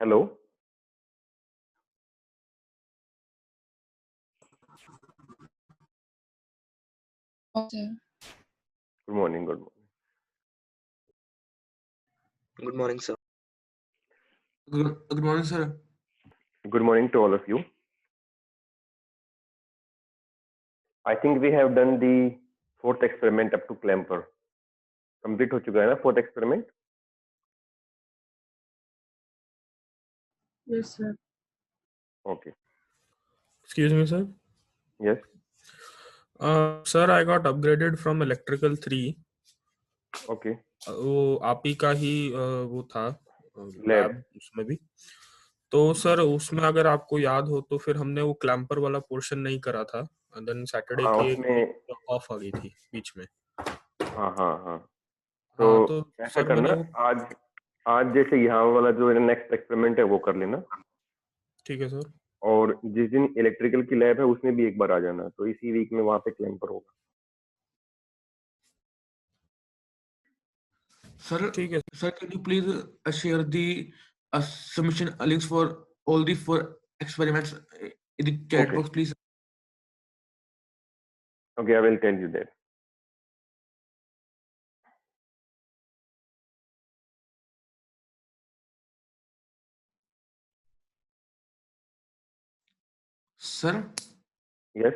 Hello. Okay. Good morning. Good morning. Good morning, sir. Good morning, sir. Good morning to all of you. I think we have done the fourth experiment up to clamper. Complete हो चुका है ना fourth experiment? Yes, sir. Okay. Excuse me, sir. Yes. Sir, I got upgraded from electrical 3. Okay. वो आप ही का ही वो था Lab. Lab उसमें भी। तो सर उसमें अगर आपको याद हो तो फिर हमने वो क्लैम्पर वाला पोर्शन नहीं करा था। देन सैटरडे हाँ, की उसमें ऑफ आ गई थी बीच में। हाँ। हाँ, तो तो ऐसा सर मैंने करना वो आज जैसे यहाँ वाला जो नेक्स्ट एक्सपेरिमेंट है वो कर लेना, ठीक है सर। और जिस दिन इलेक्ट्रिकल की लैब है उसमें भी एक बार आ जाना, तो इसी वीक में वहाँ पे क्लैम्पर होगा। Sir, ठीक है sir, can you please share the submission links for all the 4 experiments in the chat Okay. box, please? Okay, I will tell you that. Sir, Yes.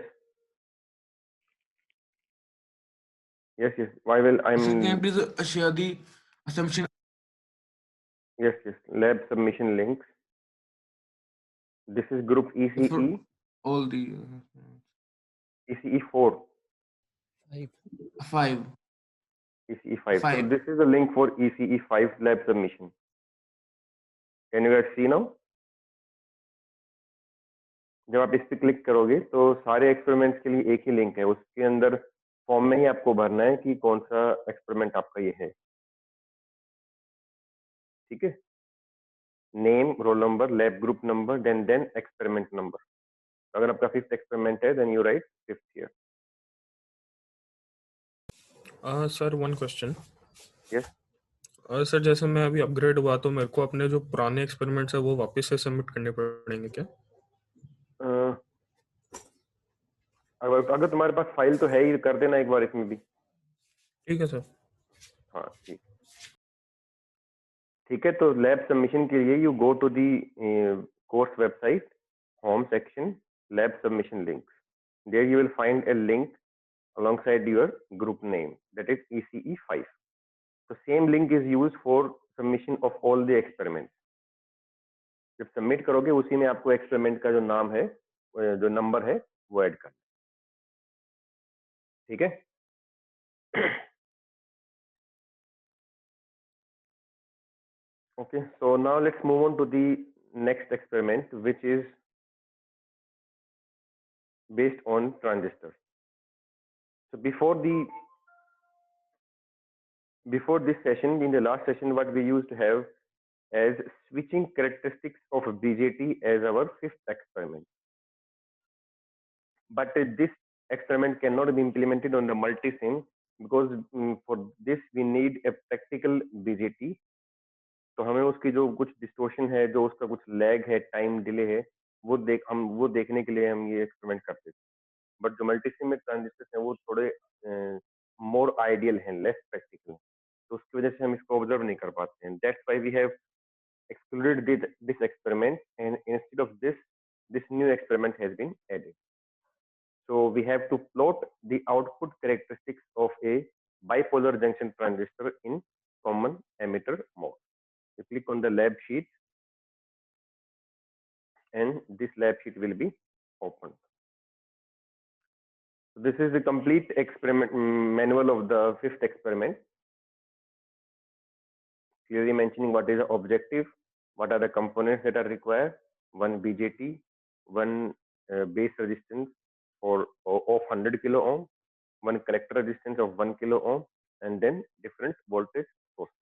Yes. Why will sir, can you I'm please share the submission? yes. Lab submission links. This is group For ECE, all the ECE 4, 5. ECE 5. So 5. this is the link for ECE 5 lab submission. Can you guys see now? जब आप इस पे click करोगे तो सारे experiments के लिए एक ही लिंक है, उसके अंदर फॉर्म में ही आपको भरना है कि कौन सा एक्सपेरिमेंट आपका ये है। ठीक है, name, roll number, lab group number, then experiment number. अगर आपका 5th एक्सपेरिमेंट है then you write 5th here. Sir one question. Yes. Sir जैसे मैं अभी अपग्रेड हुआ तो मेरे को अपने जो पुराने एक्सपेरिमेंट्स है वो वापस से सबमिट करने पड़ेंगे क्या? अगर तुम्हारे पास फाइल तो है ही, कर देना एक बार इसमें भी। ठीक है सर। हाँ ठीक है। तो लैब सबमिशन के लिए you go to the course website, home section, lab submission links. There you will find a link alongside your group name, that is ECE 5. The same link is used for submission of all the experiments. जब submit करोगे उसी में आपको experiment का जो नाम है, जो नंबर है वो ऐड करना। ठीक है। Okay, so now let's move on to the next experiment, which is based on transistors. So before this session, in the last session, what we used to have as switching characteristics of BJT as our 5th experiment. But this experiment cannot be implemented on the multi-sim because for this we need a practical BJT. तो हमें उसकी जो कुछ distortion है, जो उसका कुछ lag है, टाइम डिले है, वो देखने के लिए हम ये एक्सपेरिमेंट करते थे। बट जो मल्टीसिम में ट्रांजिस्टर्स हैं वो थोड़े मोर आइडियल हैं, लेस प्रैक्टिकल, तो उसकी वजह से हम इसको ऑब्जर्व नहीं कर पाते हैं। That's why we have excluded this experiment, and instead of this new experiment has been added. So we have to plot the output characteristics of a bipolar junction transistor in common emitter mode. You click on the lab sheet and this lab sheet will be opened. So this is the complete experiment manual of the 5th experiment, clearly mentioning what is the objective, what are the components that are required, one BJT, one base resistance of 100 kilo ohm, one collector resistance of 1 kilo ohm, and then different voltage sources.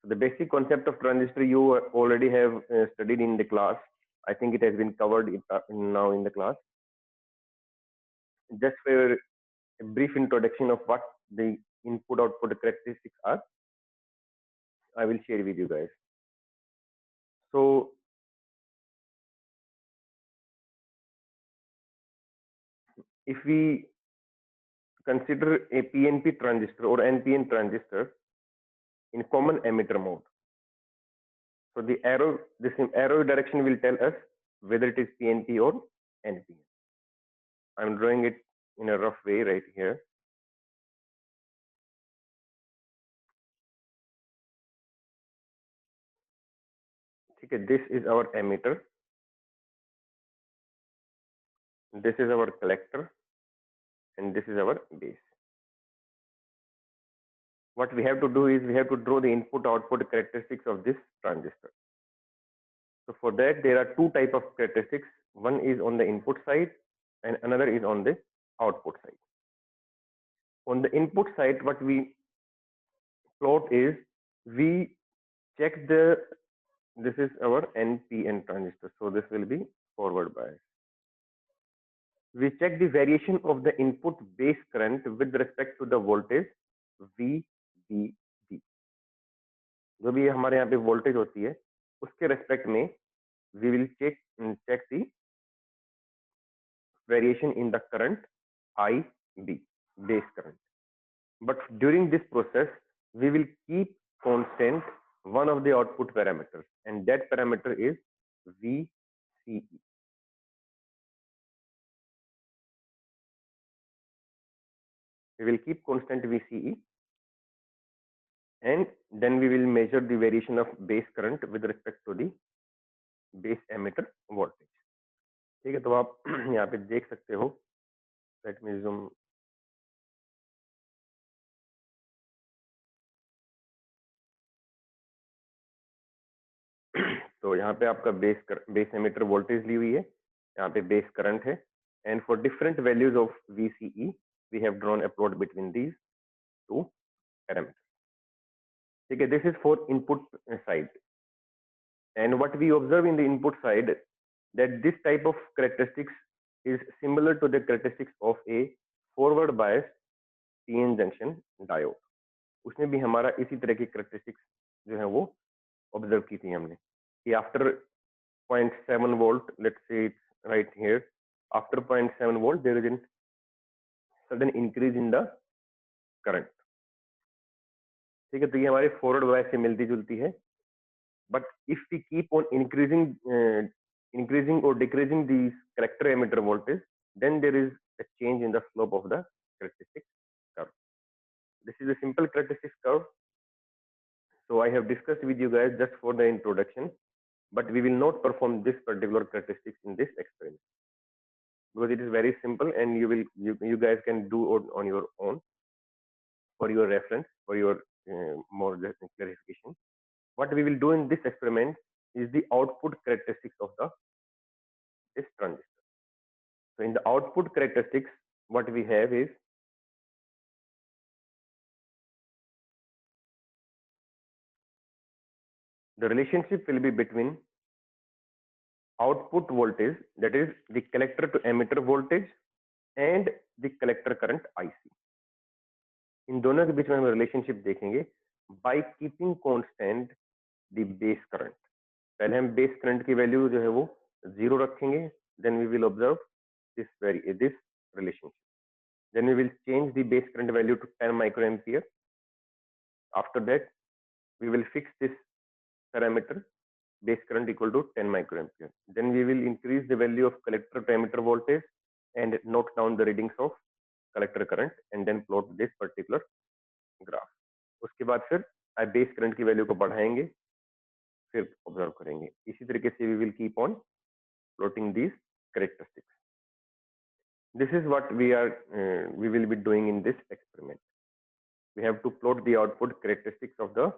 So the basic concept of transistor you already have studied in the class. I think it has been covered now in the class. Just for a brief introduction of what the input output characteristics are, I will share with you guys. So if we consider a PNP transistor or NPN transistor in common emitter mode, so the arrow, this arrow direction will tell us whether it is PNP or NPN. I'm drawing it in a rough way right here. Okay, this is our emitter, this is our collector, and this is our base. What we have to do is we have to draw the input output characteristics of this transistor. So for that, there are two types of characteristics. One is on the input side and another is on the output side. On the input side, what we plot is we check the, this is our NPN transistor. So this will be forward bias. We check the variation of the input base current with respect to the voltage VBB. जो भी हमारे यहाँ पे voltage होती है उसके respect में we will check the variation in the current IB, base current. But during this process, we will keep constant one of the output parameters, and that parameter is VCE. We will keep constant VCE, and then we will measure the variation of base current with respect to the base emitter voltage. ठीक है, तो आप यहाँ पे देख सकते हो. Let me zoom. तो यहाँ पे आपका बेस एमिटर वोल्टेज ली हुई है, यहाँ पे बेस करंट है, and for different values of VCE we have drawn a plot between these two parameters. ठीक है, this is for input side, and what we observe in the input side that this type of characteristics is similar to the characteristics of a forward biased PN junction diode. उसमें भी हमारा इसी तरह की characteristics जो है वो observe की थी हमने कि after 0.7 volt, let's say it's right here, after 0.7 volt there is a sudden increase in the current. ठीक है, तो ये हमारे फॉरवर्ड बायस से मिलती जुलती है. But if we keep on increasing or decreasing the collector emitter voltage, then there is a change in the slope of the characteristic curve. This is a simple characteristic curve. So I have discussed with you guys just for the introduction, but we will not perform this particular characteristics in this experiment because it is very simple and you guys can do on your own for your reference, for your more clarification. What we will do in this experiment is the output characteristics of this transistor. So in the output characteristics, what we have is the relationship will be between output voltage, that is the collector to emitter voltage, and the collector current IC. इन दोनों के बीच में हम relationship देखेंगे by keeping constant the base current. पहले हम base current की value जो है वो 0 रखेंगे, then we will observe this relationship. Then we will change the base current value to 10 microampere. After that, we will fix this parameter base current equal to 10 microampere. Then we will increase the value of collector to emitter voltage and note down the readings of collector current and then plot this particular graph. उसके बाद फिर base current की value को बढ़ाएंगे, फिर observe करेंगे. इसी तरीके से we will keep on plotting these characteristics. This is what we will be doing in this experiment. We have to plot the output characteristics of the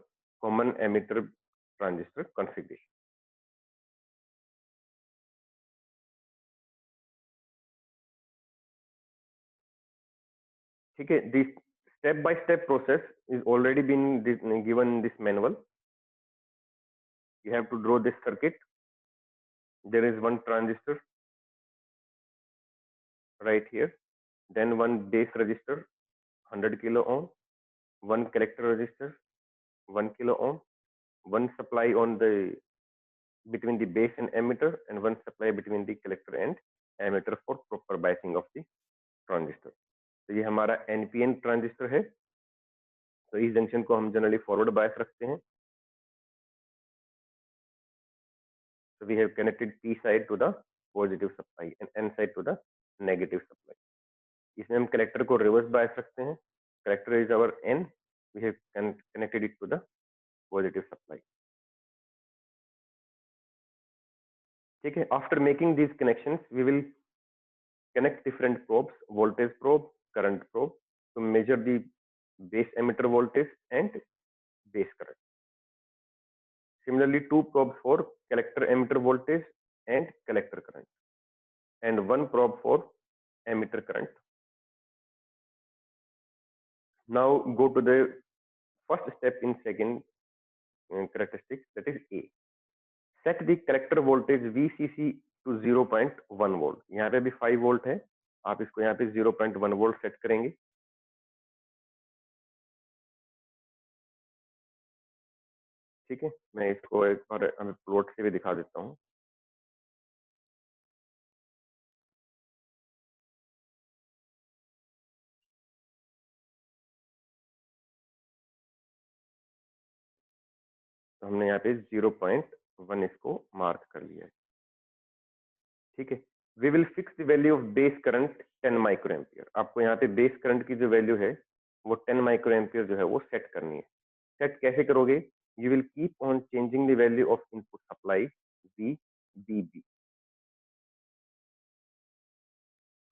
common emitter transistor configuration. ठीक है, this step-by-step process is already been given in this manual. You have to draw this circuit. There is one transistor right here, then one base resistor 100 kilo ohm, one collector resistor 1 kilo ohm, one supply on the between the base and emitter and one supply between the collector and emitter for proper biasing of the transistor. तो ये हमारा NPN transistor है, तो इस junction को हम generally forward bias रखते हैं. So we have connected P side to the positive supply and N side to the negative supply. इसमें हम कलेक्टर को रिवर्स बायस रखते हैं. Collector is our N, we have connected it to the positive supply. ठीक है. After making these connections, we will connect different probes, voltage probe, current probe, to measure the base emitter voltage and base current. Similarly, two probes for collector emitter voltage and collector current, and one probe for emitter current. Now go to the first step in second characteristic, that is A. Set the collector voltage VCC to 0.1 volt. यहाँ पे भी 5 volt है, आप इसको यहाँ पे 0.1 volt set करेंगे. ठीक है, मैं इसको एक बार प्लॉट से भी दिखा देता हूँ. तो हमने यहाँ पे 0.1 इसको मार्क कर लिया है. ठीक है. We will fix the value of base current 10 micro ampere. आपको यहाँ पे बेस करंट की जो वैल्यू है वो 10 माइक्रो एम्पियर जो है वो सेट करनी है. सेट कैसे करोगे? You will keep on changing the value of input supply VBB.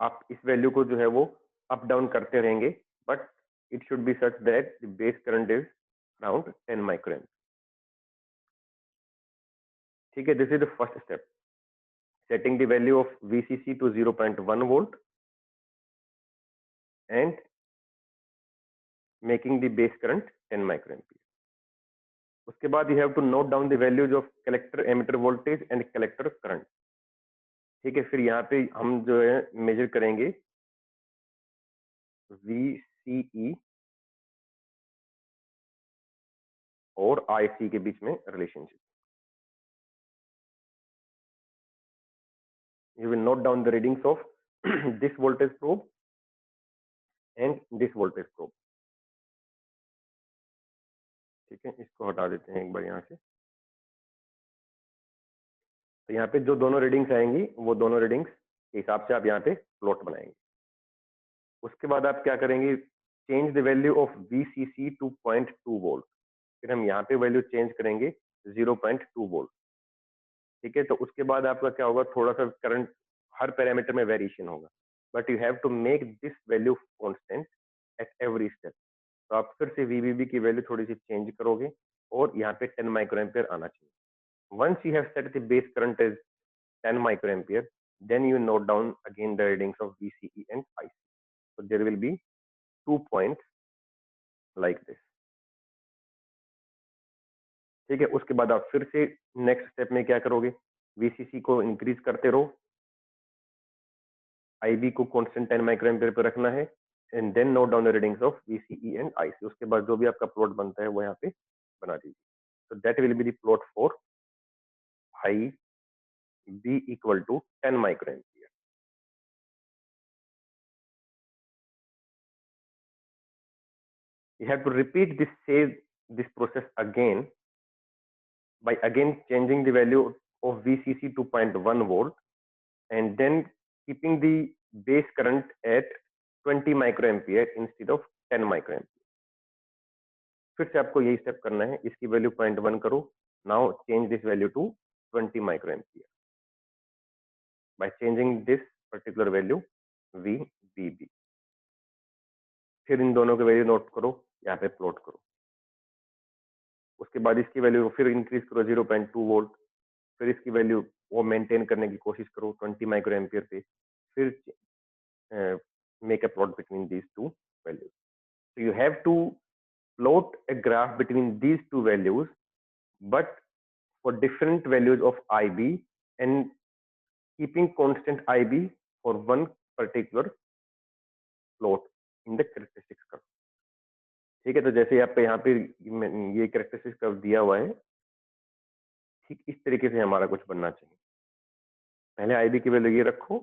आप इस वैल्यू को जो है वो अप डाउन करते रहेंगे, but it should be such that the base current is around 10 micro ampere. ठीक है. This is the first step, setting the value of VCC to 0.1 volt and making the base current 10 microampere. उसके बाद you have to note down the values of collector emitter voltage and collector current. ठीक है. फिर यहाँ पे हम जो है मेजर करेंगे VCE और IC के बीच में relationship. You will note down the readings of this voltage probe and this voltage probe. ठीक है. इसको हटा देते हैं एक बार यहाँ से. तो यहाँ पे जो दोनों रीडिंग्स आएंगी वो दोनों रीडिंग्स के हिसाब से आप यहाँ पे प्लॉट बनाएंगे. उसके बाद आप क्या करेंगे? Change the value of VCC to 0.2 volt. फिर हम यहाँ पे वैल्यू चेंज करेंगे 0.2 वोल्ट. ठीक है. तो उसके बाद आपका क्या होगा? थोड़ा सा करंट हर पैरामीटर में वेरिएशन होगा, but you have to make this value constant at every step. तो आप फिर से VBB की वैल्यू थोड़ी सी चेंज करोगे और यहाँ पे 10 माइक्रो एम्पियर आना चाहिए. Once you have set the base current as 10 microampere, then you note down again the readings of VCE and IC. So there will be 2 points like this. ठीक है. उसके बाद आप फिर से नेक्स्ट स्टेप में क्या करोगे? VCC को इंक्रीज करते रहो, IB को कांस्टेंट 10 माइक्रोएम्पियर पे रखना है, and then note down the readings of VCE and IC. उसके बाद जो भी आपका प्लॉट बनता है वो यहाँ पे बना दीजिए. So that will be the plot for IB equal to 10 microampere. You have to repeat this process again by again changing the value of VCC to 0.1 volt and then keeping the base current at 20 microampere instead of 10 microampere. फिर से आपको यही step करना है. इसकी value 0.1 करो. Now change this value to 20 microampere by changing this particular value VBB. फिर इन दोनों के वैल्यू नोट करो, यहाँ पे प्लॉट करो. उसके बाद इसकी वैल्यू फिर इंक्रीज करो 0.2 वोल्ट. फिर इसकी वैल्यू वो मेंटेन करने की कोशिश करो 20 माइक्रोएम्पियर पे. फिर make a plot between these two values. So you have to plot a graph between these two values, but for different values of IB and keeping constant IB for one particular plot in the characteristics curve. ठीक है. तो जैसे आपको यहाँ पे ये characteristics curve दिया हुआ है, ठीक इस तरीके से हमारा कुछ बनना चाहिए। पहले आईबी की वैल्यू ये रखो,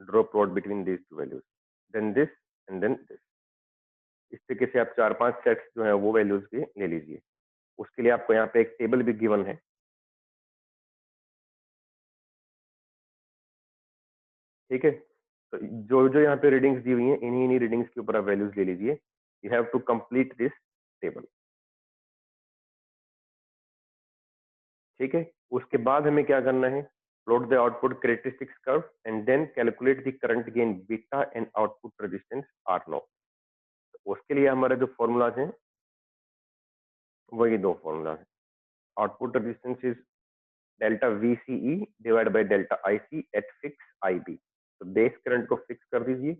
draw plot between these two values, then this and then this. इस तरीके से आप 4-5 सेट्स जो है वो वैल्यूज के ले लीजिए। उसके लिए आपको यहाँ पे एक टेबल भी गिवन है, ठीक है। तो जो जो यहाँ पे रीडिंग्स दी हुई हैं, इन्हीं रीडिंग्स के ऊपर आप वैल्यूज ले लीजिए। You have to complete this table, ठीक है। उसके बाद हमें क्या करना है, plot the output characteristics curve and then calculate the current gain beta and output resistance R naught. उसके लिए हमारे जो फॉर्मूलाज हैं वही दो फॉर्मूला है। Output resistance is delta VCE divide by delta IC eight fix IB। तो base current को फिक्स कर दीजिए,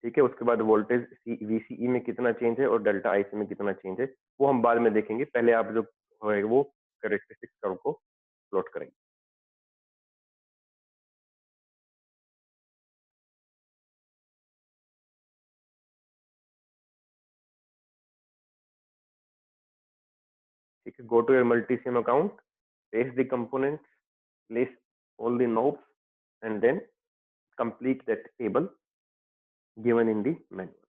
ठीक है। उसके बाद वोल्टेज VCE में कितना चेंज है और डेल्टा IC में कितना चेंज है वो हम बाद में देखेंगे। पहले आप जो है वो कैरेक्टरिस्टिक्स कर्व को प्लॉट करेंगे। ठीक है, go to your multi-sim account, paste the components, place all the knobs and then complete that table given in the manual.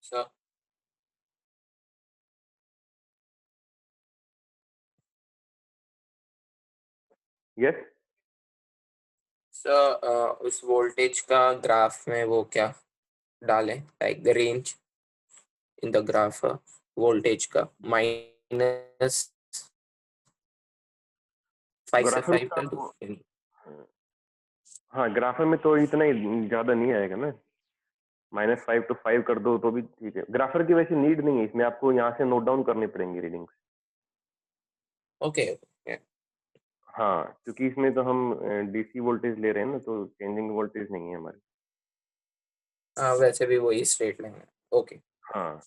Sir, yes उस वोल्टेज का ग्राफ में वो क्या डालें, like the range in the graph voltage का -5 से grapher 5 में तो कर दूं? आपको हाँ ग्राफर में तो इतना ही ज्यादा नहीं आएगा ना, -5 to 5 कर दो तो भी ठीक है। ग्राफर की वैसे नीड नहीं है इसमें, आपको यहाँ से नोट डाउन करनी पड़ेंगी रीडिंग्स। ओके। हाँ क्योंकि इसमें तो हम डीसी वोल्टेज ले रहे हैं ना, तो चेंजिंग वोल्टेज नहीं है हमारी। हाँ, वैसे भी वही स्ट्रेट लाइन है। ओके। हाँ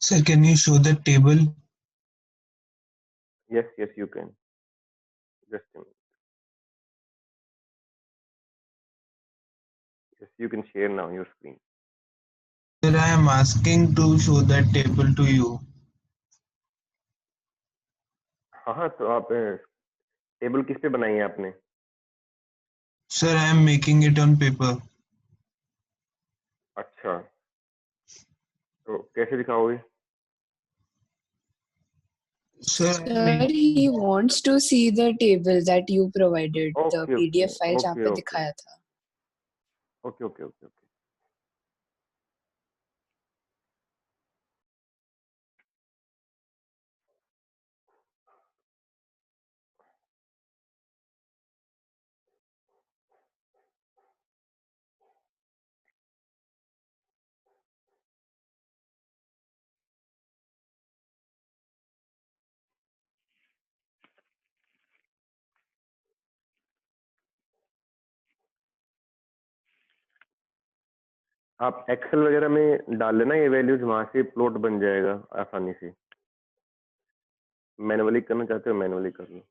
Sir, can you show the table? Yes, you can. Just a minute. Yes, you can share now your screen. Sir, I am asking to show that table to you. हाँ, तो आप table किस पे बनाई है आपने? Sir, I am making it on paper. अच्छा, तो कैसे दिखाओगे? Sir, Sir, he wants to see the table that you provided, the okay PDF file जहाँ ओके पे ओके दिखाया था. ओके ओके ओके ओके आप एक्सेल वगैरह में डाल लेना ये वैल्यूज, वहां से प्लॉट बन जाएगा आसानी से. मैनुअली करना चाहते हो मैनुअली कर लो.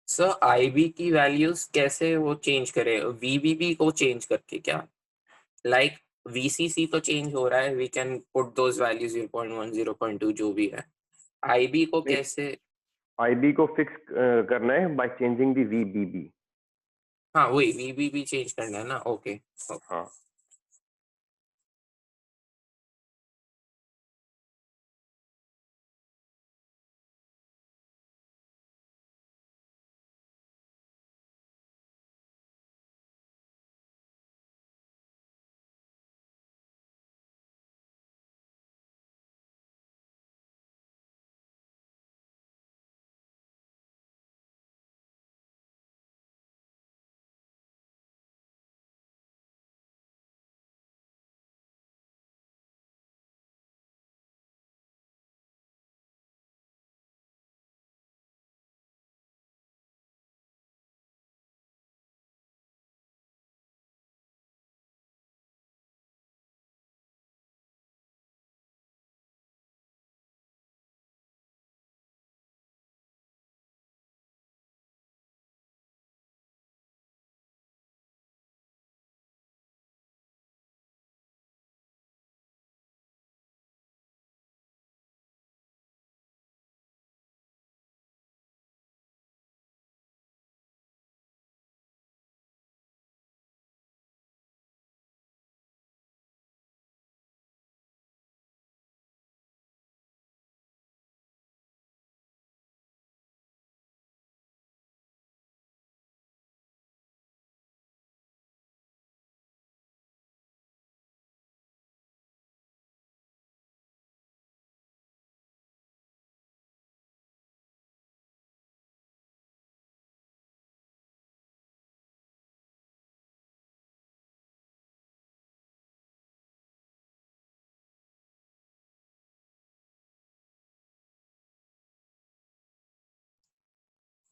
सर आईबी की वैल्यूज कैसे वो चेंज करे, वीबीबी को चेंज करके क्या? लाइक वीसीसी तो चेंज हो रहा है, we can put those values 0.1 0.2 जो भी है. आईबी को नहीं, कैसे? आईबी को फिक्स करना है बाय चेंजिंग दी वीबीबी. हाँ वही वीबीबी चेंज करना है ना. ओके. हाँ,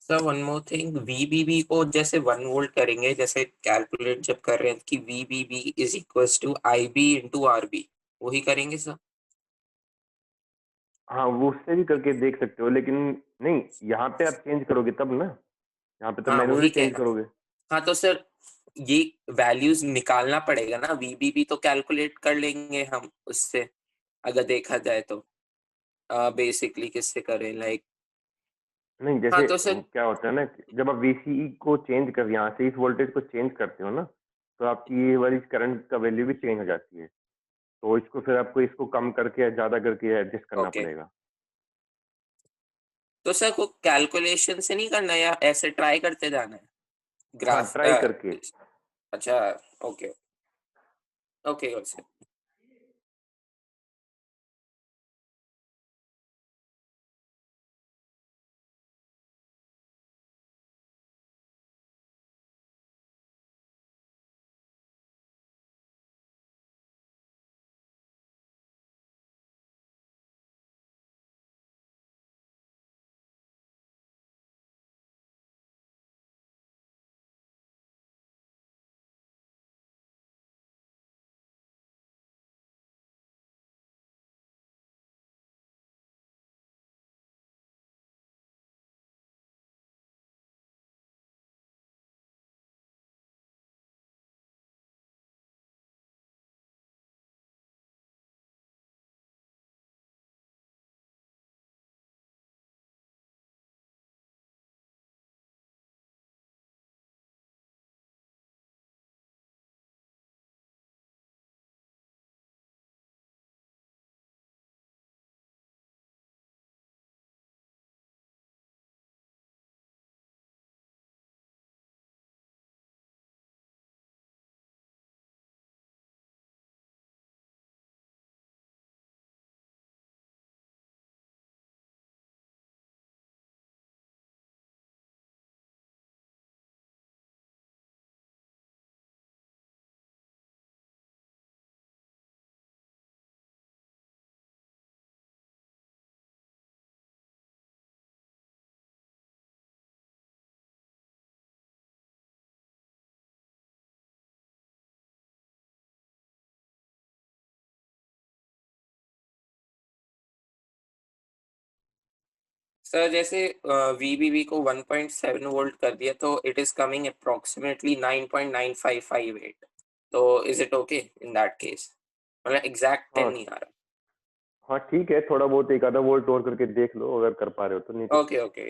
सर वन मोर थिंग, वीबीबी को जैसे 1 वोल्ट करेंगे, जैसे कैलकुलेट जब कर रहे हैं कि VBB is equals to IB into RB, वही करेंगे सर? हाँ, वो उससे भी करके देख सकते हो, लेकिन नहीं, यहाँ पे आप चेंज करोगे तब ना. यहाँ पे तो हाँ मैनुअली वही चेंज कह. करोगे. हाँ तो सर ये वैल्यूज निकालना पड़ेगा ना, वीबीबी तो कैलकुलेट कर लेंगे हम उससे, अगर देखा जाए तो बेसिकली किससे करें लाइक. नहीं, हाँ जैसे तो सर. क्या होता है ना कि जब आप वीसीई को चेंज कर, यहाँ से इस वोल्टेज को चेंज करते हो ना, तो आपकी ये वाली करंट का वैल्यू भी चेंज हो जाती है. तो इसको फिर आपको इसको कम करके या ज्यादा करके एडजस्ट करना ओके. पड़ेगा. तो सर को कैलकुलेशन से नहीं करना या ऐसे ट्राई करते जाना है हाँ, ग्राफ? ट्राई करके. अच्छा. ओके. ओके. सर जैसे VBB को 1.7 वोल्ट कर दिया तो इट इज कमिंग अप्रोक्सीमेटली 9.9558, तो is it okay in that case? मतलब एग्जैक्ट 10 हाँ नहीं आ रहा। हाँ ठीक है, थोड़ा बहुत एक आधा वोल्ट और करके देख लो अगर कर पा रहे हो तो, नहीं तो ओके ओके।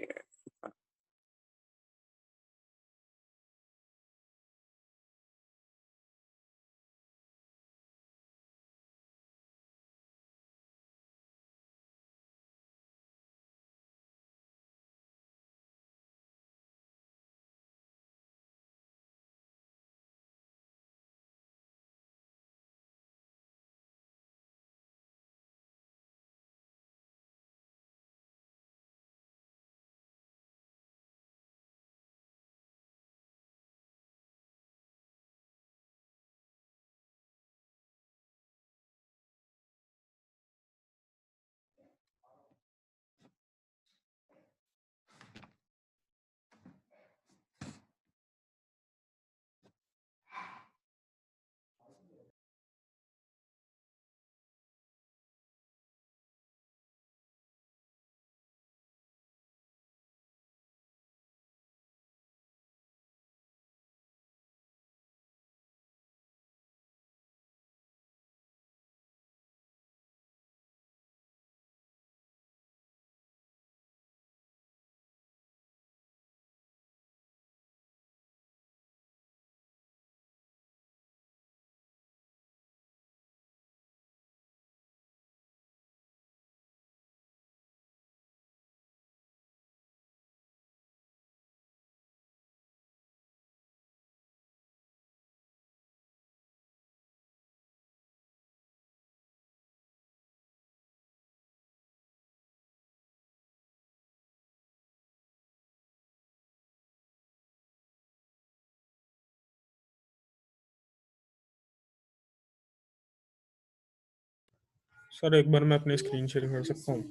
सर एक बार मैं अपनी स्क्रीन शेयर कर सकता हूँ?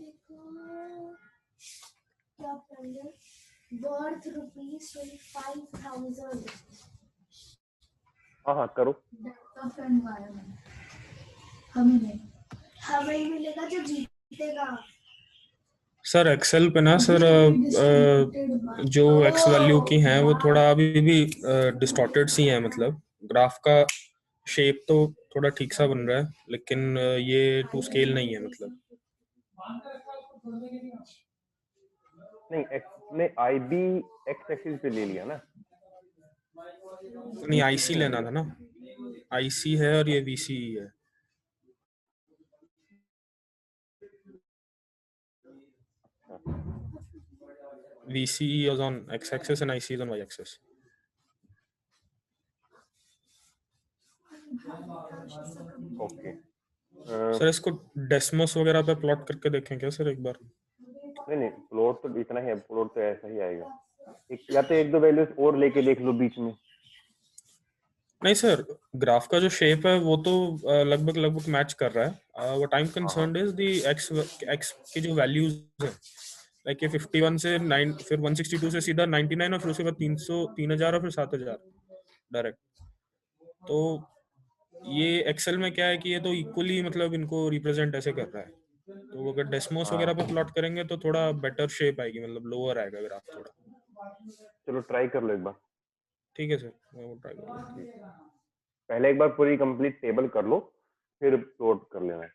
हाँ हाँ करो। सर एक्सेल पे ना सर जो एक्स वैल्यू की हैं वो थोड़ा अभी भी डिस्टॉर्टेड सी हैं, मतलब ग्राफ का शेप तो थोड़ा ठीक सा बन रहा है लेकिन ये टू स्केल नहीं है, मतलब नहीं ने आई बी एक्स एक्सिस पे ले लिया ना, नहीं बीसी आईसी पे नहीं लेना लिया। था ना, आईसी है और ये वीसी है। VC is on x-axis and IC is on y-axis. Okay sir इसको डेस्मोस वगैरह पे प्लॉट करके देखें क्या सर एक बार? नहीं नहीं, प्लॉट तो इतना ही है, प्लॉट तो ऐसा ही आएगा। एक या तो एक दो वैल्यूज और लेके देख लो बीच में। नहीं सर, ग्राफ का जो शेप है वो तो लगभग लगभग मैच कर रहा है। व्हाट आई एम हाँ हाँ कंसर्न्ड इज द एक्स की जो वैल्यूज है, लाइक ये 51 से 9, फिर 162 से सीधा 99 और फिर उसके बाद 300, 3000 और फिर 7000 डायरेक्ट। तो ये एक्सेल में क्या है कि ये तो इक्वली मतलब इनको रिप्रेजेंट ऐसे कर रहा है, तो अगर डेस्मोस वगैरह हाँ, पे प्लॉट करेंगे तो थोड़ा बेटर शेप आएगी, मतलब लोअर आएगा ग्राफ थोड़ा। चलो ट्राई कर लो एक बार। ठीक है सर, मैं वो ट्राई करूँगा। ठीक, पहले एक बार पूरी कंप्लीट टेबल कर लो, फिर प्लॉट कर लेना है।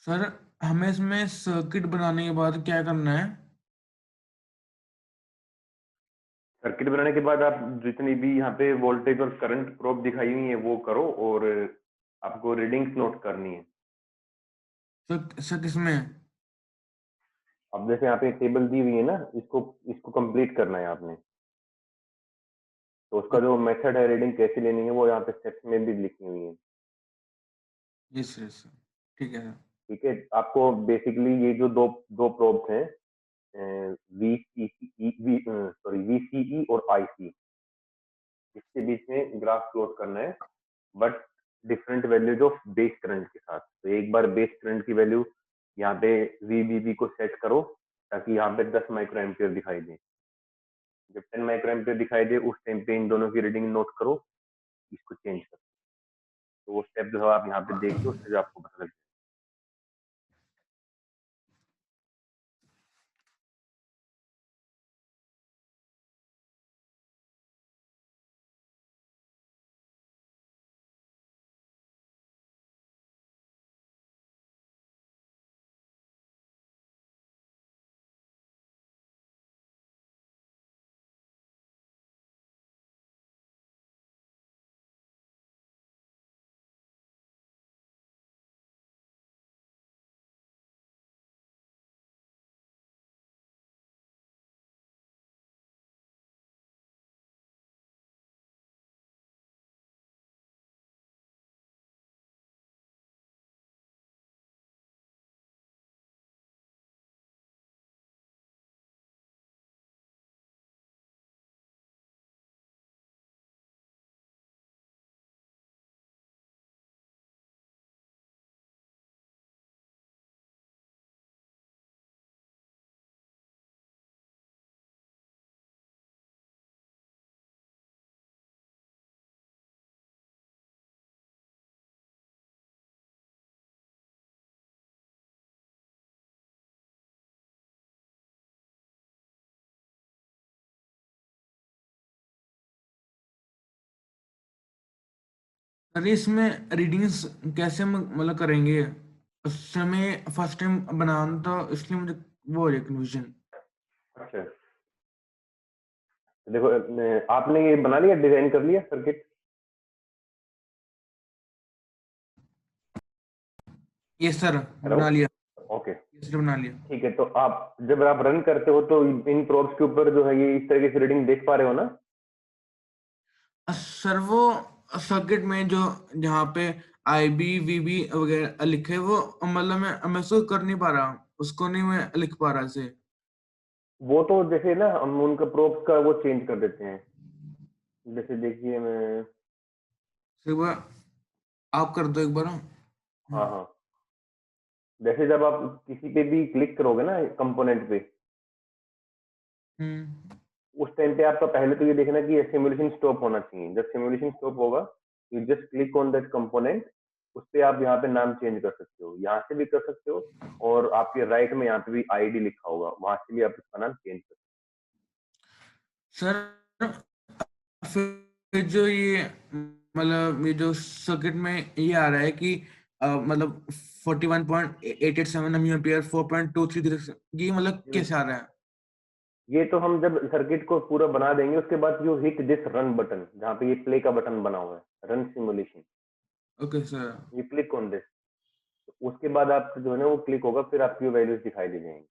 सर हमें इसमें सर्किट बनाने के बाद क्या करना है? सर्किट बनाने के बाद आप जितनी भी यहाँ पे वोल्टेज और करंट प्रोब दिखाई हुई है वो करो, और आपको रीडिंग्स नोट करनी है। सर किसमें? अब जैसे यहाँ पे टेबल दी हुई है ना, इसको इसको कंप्लीट करना है आपने। तो उसका जो मेथड है रीडिंग कैसे लेनी है वो यहाँ पे स्टेप्स में भी लिखी हुई है। यस सर, ठीक है सर। ठीक है, आपको बेसिकली ये जो दो दो प्रोब्स हैं, वीसीई और आईसी, इसके बीच में ग्राफ प्लॉट करना है, but different values of base current के साथ। तो एक बार बेस करंट की वैल्यू यहाँ पे वीबीबी को सेट करो, ताकि यहाँ पे 10 माइक्रो एम्पियर दिखाई दे। जब 10 माइक्रो एम्पियर दिखाई दे उस टाइम पे इन दोनों की रीडिंग नोट करो, इसको चेंज करो। तो वो स्टेप जो है आप यहाँ पे देखिए, उससे जो आपको पता लग जाए। सर इसमें रीडिंग्स कैसे मतलब करेंगे? उस समय फर्स्ट टाइम बनाना था, इसलिए मुझे वो है कंफ्यूजन। अच्छा, तो देखो, आपने ये बना लिया, डिजाइन कर लिया सर्किट? ये सर हेलो, बना लिया। ओके। ये सर बना लिया। ठीक है, तो आप जब आप रन करते हो तो इन प्रोब्स के ऊपर जो है ये इस तरीके से रीडिंग देख पा रहे हो ना? सर वो सर्किट में जो जहाँ पे IB VB वगैरह लिखे वो मतलब मैं उसको कर नहीं पा रहा, उसको नहीं मैं लिख पा रहा से। वो तो जैसे ना हम उनका प्रोब्स का वो चेंज कर देते हैं। जैसे देखिए मैं, फिर वो आप कर दो एक बार। हाँ हाँ, जैसे जब आप किसी पे भी क्लिक करोगे ना कंपोनेंट पे, हम्म। उस टाइम पे आपका पहले तो ये देखना कि सिमुलेशन स्टॉप होना चाहिए। जब सिमुलेशन स्टॉप होगा, you just click on that component. उस पे आप यहाँ पे नाम चेंज कर सकते हो, यहाँ से भी कर सकते हो, और आपके राइट में यहाँ पे भी आईडी लिखा होगा, वहां से भी आप इसका नाम चेंज कर सर फिर जो ये मतलब ये जो सर्किट में ये आ रहा है कि मतलब 41.887 एम्पियर 4.23, ये मतलब सकते हो। कैसे आ रहा है? ये तो हम जब सर्किट को पूरा बना देंगे उसके बाद जो हिट दिस रन बटन, जहाँ पे ये प्ले का बटन बना हुआ है, रन सिमुलेशन, ओके सर। ये क्लिक ऑन दिस। उसके बाद आप जो है ना वो क्लिक होगा, फिर आपकी वैल्यूज दिखाई दे जाएंगी।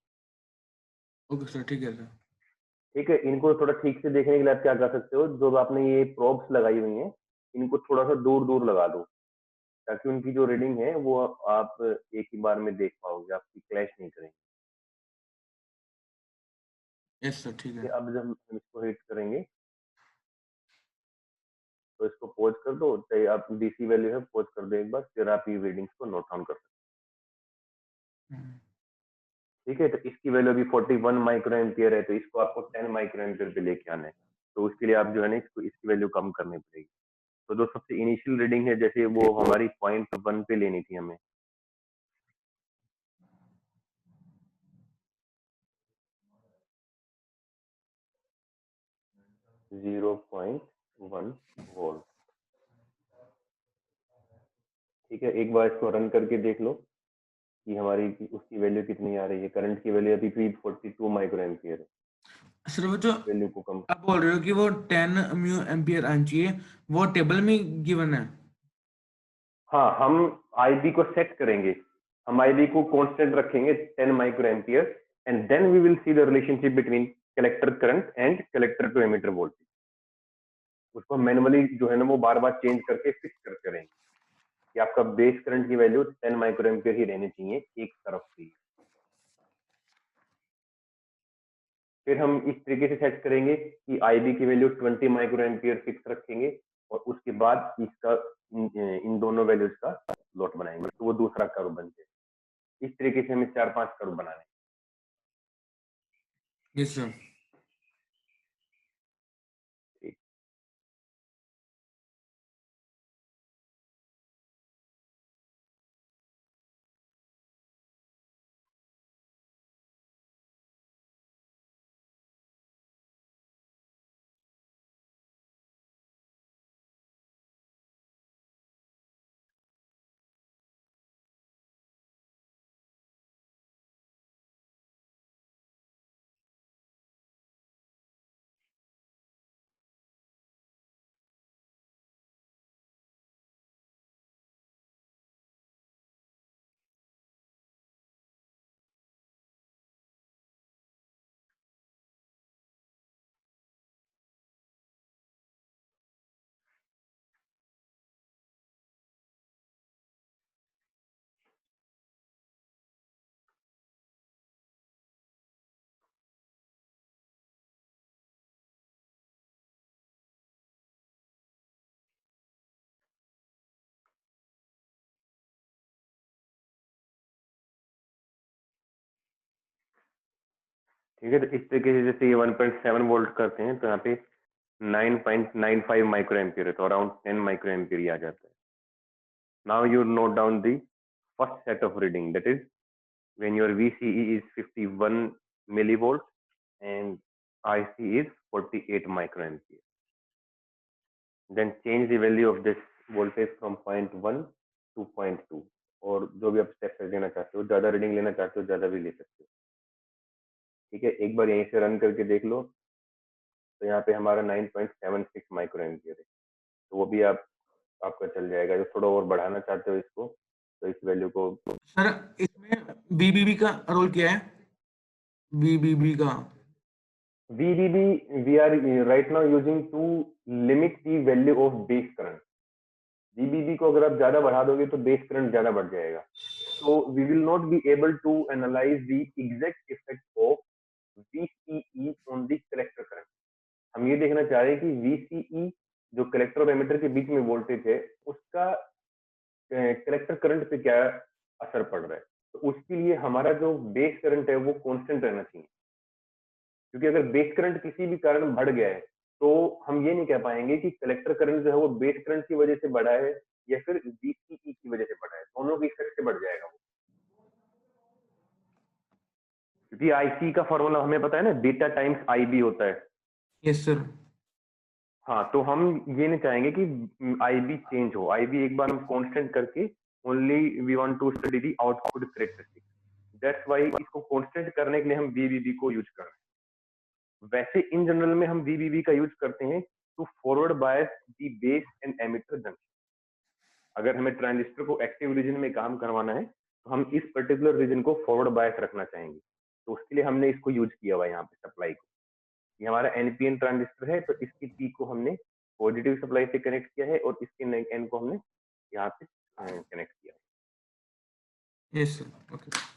ओके सर, ठीक है सर। ठीक है, इनको थोड़ा ठीक से देखने के लिए आप क्या कर सकते हो, जो आपने ये प्रोब्स लगाई हुई हैं इनको थोड़ा सा दूर दूर लगा दो, ताकि उनकी जो रीडिंग है वो आप एक ही बार में देख पाओगे, आपकी क्लैश नहीं करेंगे। यस सर, ठीक ठीक है। है, अब जब हम इसको हिट करेंगे तो इसको पॉज कर दो, चाहे आप डीसी वैल्यू है पॉज कर दो एक बार, फिर आप ये रीडिंग्स को नोट डाउन कर सकते हम्म। हो। ठीक है, तो इसकी वैल्यू अभी 41 माइक्रो एम्पियर है, तो इसको आपको 10 माइक्रो एम्पियर पे लेके आना है। तो उसके लिए आप जो है ना इसको इसकी वैल्यू कम करनी पड़ेगी। तो जो सबसे इनिशियल रीडिंग है, जैसे वो हमारी 0.1 पे लेनी थी हमें, 0.1 वोल्ट। ठीक है, एक बार इसको रन करके देख लो। कि हमारी उसकी वैल्यू कितनी आ रही है। करंट की वैल्यू अभी भी 42 माइक्रो एम्पियर है। सर वो जो वैल्यू को कम आप बोल रहे हो कि वो 10 म्यू एम्पियर आनी चाहिए, वो टेबल में गिवन है। हाँ, हम IB को सेट करेंगे, हम IB को कांस्टेंट रखेंगे 10 micro ampere and then we will see the relationship between collector current and collector to emitter voltage. उसको मैनुअली जो है ना वो बार बार चेंज करके फिक्स करते रहेंगे कि आपका बेस करंट की वैल्यू 10 माइक्रो एम्पियर ही रहनी चाहिए एक तरफ से। फिर हम इस तरीके से सेट करेंगे कि IB की वैल्यू 20 माइक्रो एम्पियर फिक्स रखेंगे और उसके बाद इसका इन दोनों वैल्यूज का प्लॉट बनाएंगे तो वो दूसरा कर्व बन जाए। इस तरीके से हमें 4-5 कर्व बनाने। Yes sir. ठीक। ठीक है, तो इस तरीके से जैसे ये 1.7 वोल्ट करते हैं तो यहाँ पे 9.95 माइक्रो एम्पियर है, तो अराउंड 10 माइक्रो एम्पियर ही आ जाता है। Now you note down the first set of reading, that is when your VCE is 51 millivolts and IC is 48 microampere. Then change the value of this voltage from 0.1 to 0.2 और जो भी आप step लेना चाहते हो, ज्यादा रीडिंग लेना चाहते हो ज्यादा भी ले सकते हो। ठीक है, एक बार यहीं से रन करके देख लो तो यहाँ पे हमारा 9.76 माइक्रो एम्पियर है, तो वो भी आपका चल जाएगा। जो थोड़ा और बढ़ाना चाहते हो इसको तो इस वैल्यू को। सर इसमें बीबीबी का रोल क्या है? बीबीबी का VBB we are right now using to limit the value of base current. VBB को अगर आप ज्यादा बढ़ा दोगे तो बेस करंट ज्यादा बढ़ जाएगा, तो we will not be able to analyse the exact effect of VCE on the collector current. हम ये देखना चाह रहे हैं कि VCE जो कलेक्टर और एमिटर के बीच में वोल्टेज है उसका कलेक्टर करंट पे क्या असर पड़ रहा है। तो उसके लिए हमारा जो बेस करंट है वो कांस्टेंट रहना चाहिए, क्योंकि अगर बेस करंट किसी भी कारण बढ़ गया है तो हम ये नहीं कह पाएंगे कि कलेक्टर करंट जो है वो बेस करंट की वजह से बढ़ा है या फिर VCE की वजह से बढ़ा है, दोनों के इफेक्ट से बढ़ जाएगा वो। क्योंकि IC का फॉर्मूला हमें पता है ना, बीटा टाइम्स IB होता है। Yes sir. हाँ, तो हम ये नहीं चाहेंगे कि IB चेंज हो। IB एक बार हम कांस्टेंट करके only we want to study the output characteristic, that's why इसको कांस्टेंट करने के लिए हम VBB को यूज कर रहे हैं। वैसे इन जनरल में हम VBB का यूज करते हैं to forward bias the base and emitter junction. अगर हमें ट्रांजिस्टर को एक्टिव रीजन में काम करवाना है तो हम इस पर्टिकुलर रीजन को फॉरवर्ड बायस रखना चाहेंगे, तो उसके लिए हमने इसको यूज किया हुआ है यहाँ पे सप्लाई को। ये हमारा NPN ट्रांजिस्टर है, तो इसकी पी को हमने पॉजिटिव सप्लाई से कनेक्ट किया है और इसके एन को हमने यहाँ पे कनेक्ट किया है। Yes sir. Okay.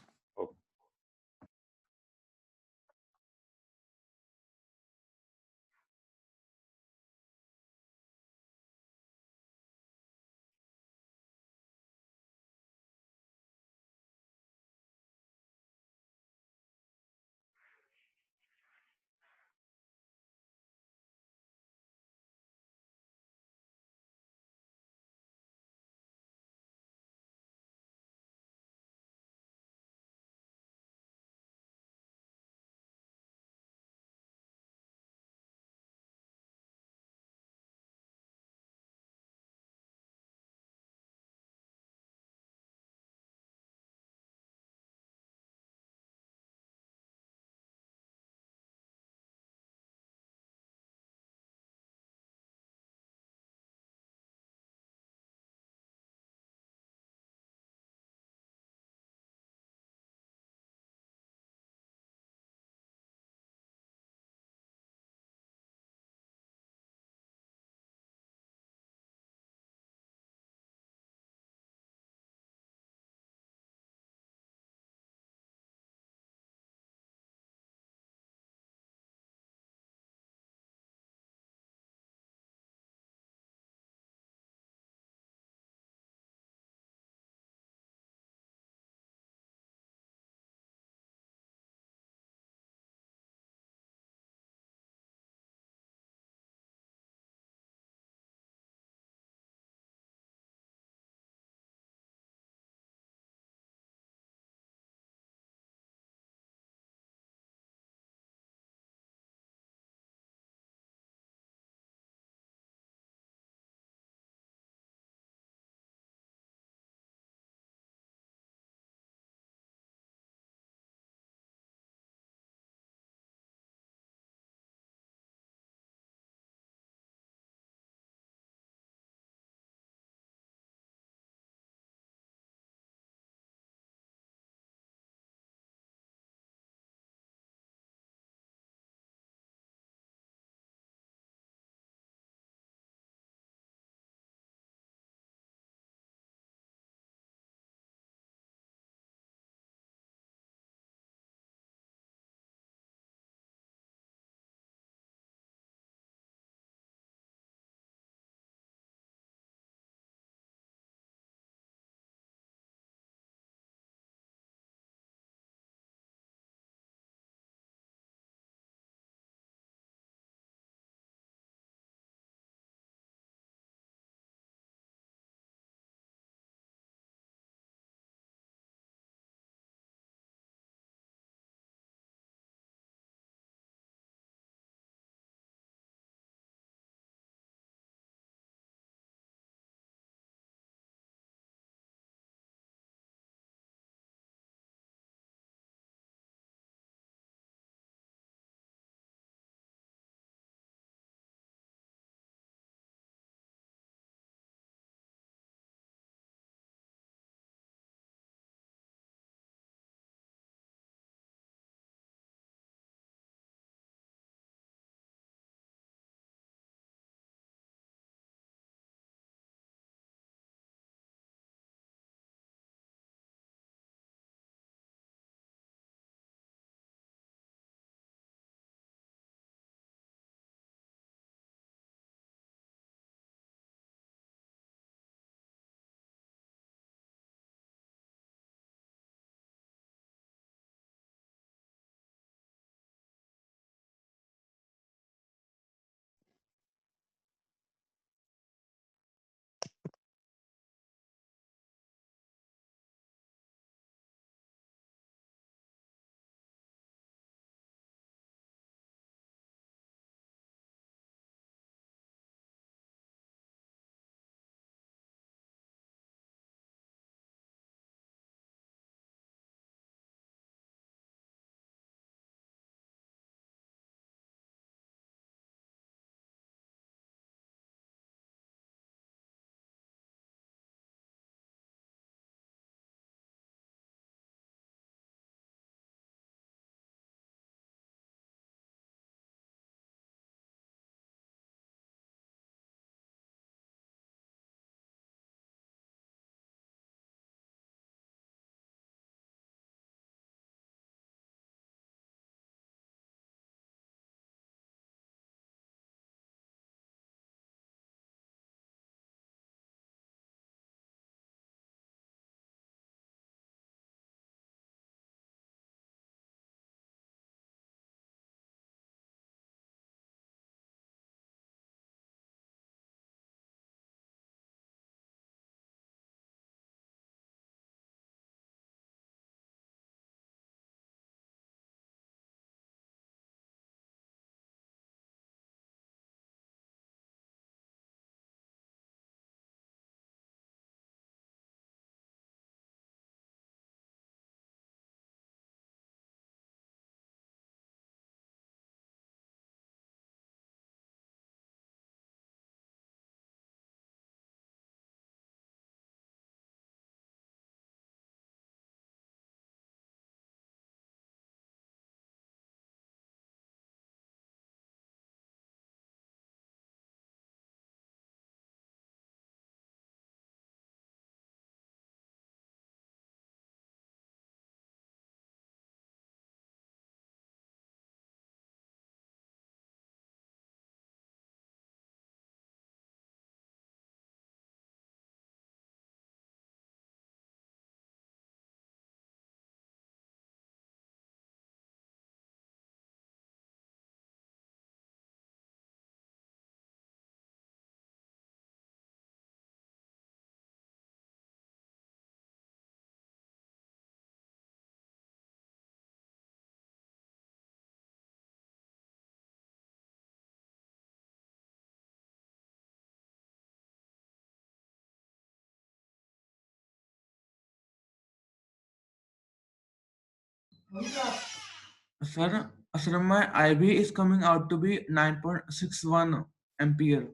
Sir, sir, my IV is coming out to be 9.61 ampere,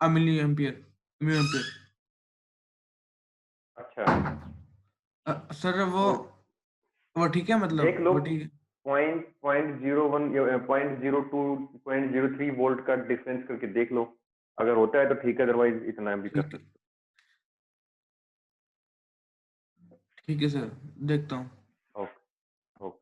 a milliampere, milliampere. अच्छा सर वो ठीक है, मतलब देख लो, वो ठीक है। 0.01 या 0.02 0.03 वोल्ट का डिफरेंस करके देख लो, अगर होता है तो ठीक है, अदरवाइज इतना भी कर ठीक है, सकते ठीक है सर, देखता हूँ। हो। Okay okay.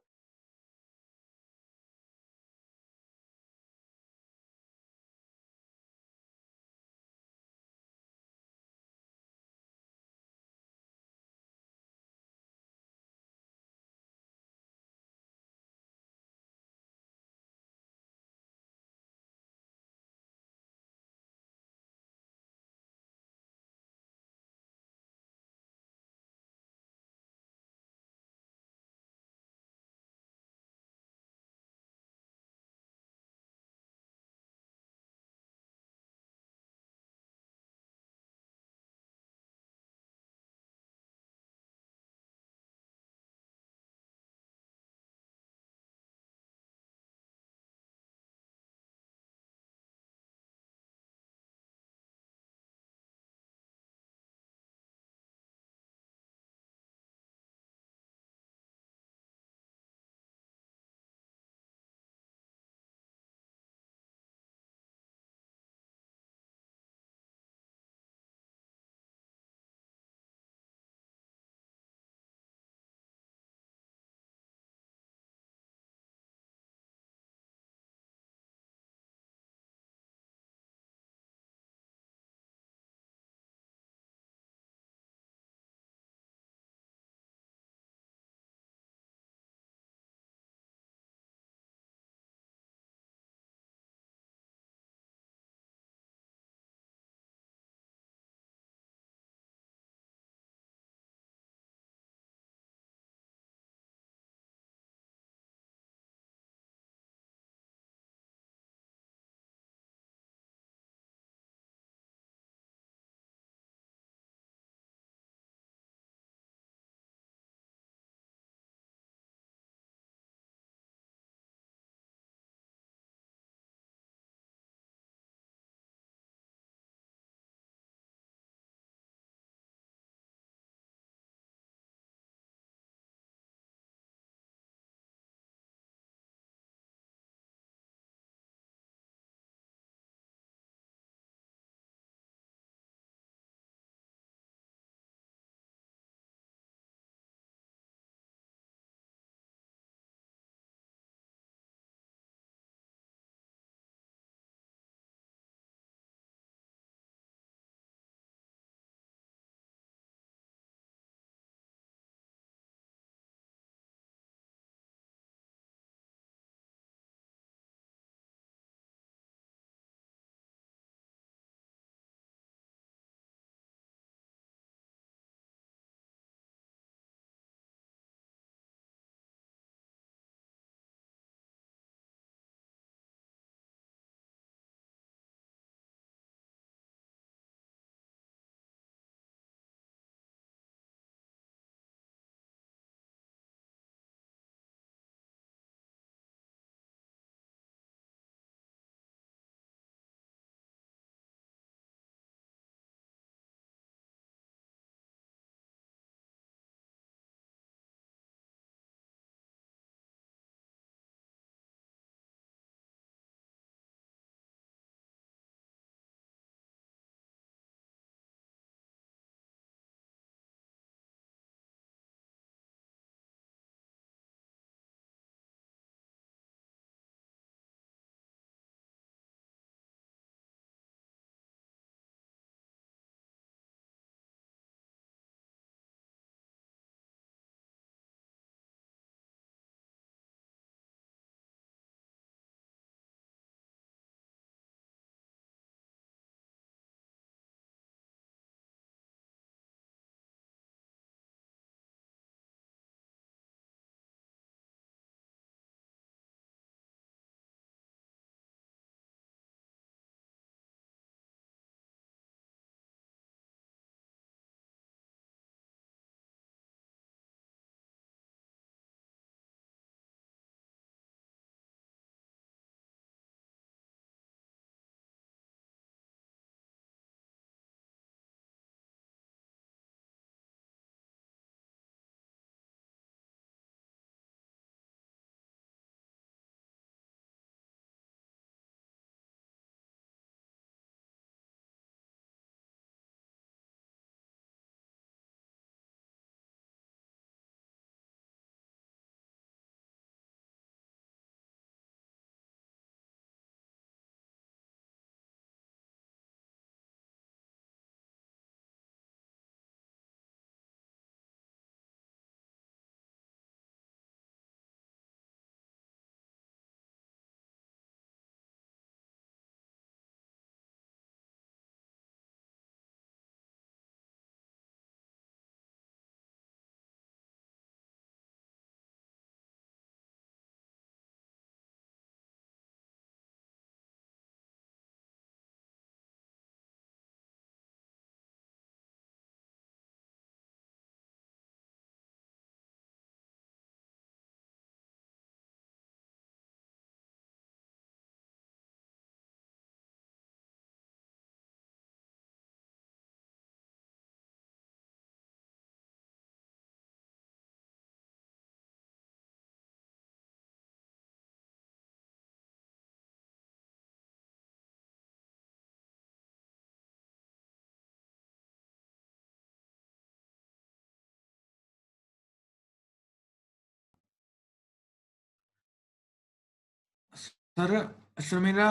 सर मेरा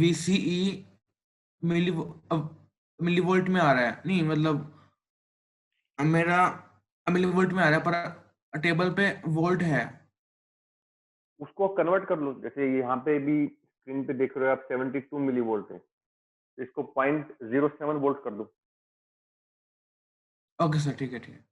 VCE मिली मिलीवोल्ट में आ रहा है, नहीं मतलब मेरा मिलीवोल्ट में आ रहा है, पर टेबल पे वोल्ट है। उसको कन्वर्ट कर लो, जैसे यहाँ पे भी स्क्रीन पे देख रहे हो आप 72 मिली वोल्ट है, तो इसको 0.07 वोल्ट कर दो। ओके सर, ठीक है।